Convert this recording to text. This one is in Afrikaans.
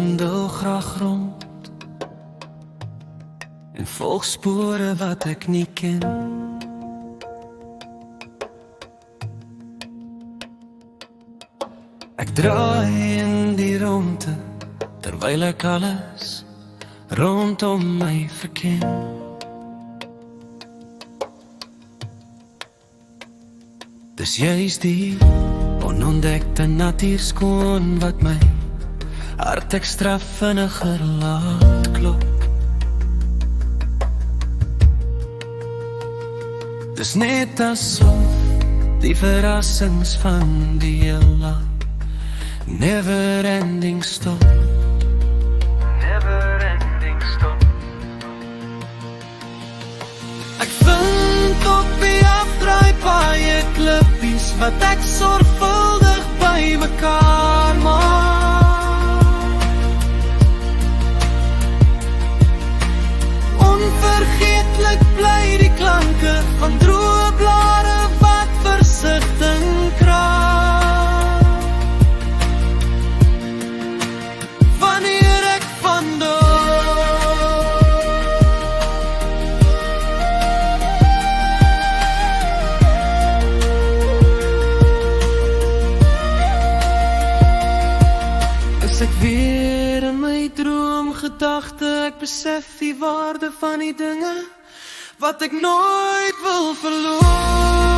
wandel graag rond en volg spore wat ek nie ken. Ek draai in die rondte terwyl ek alles rondom my verken. Dis juist die onontdekte natuurskoon wat my hart ekstra vinniger laat klop. Dis net asof die verrassings van die heelal never ending stop. Never ending stop. Ek vind op die afdraai baie klippies wat ek sorgvuldig by mekaar maak. Onvergeetlik bly die klanke van droë blare wat versigtig kraak. Wanneer ek wandel, is ek weer in my droomgedagte. Ek besef die waarde van die dinge wat ek nooit wil verloor.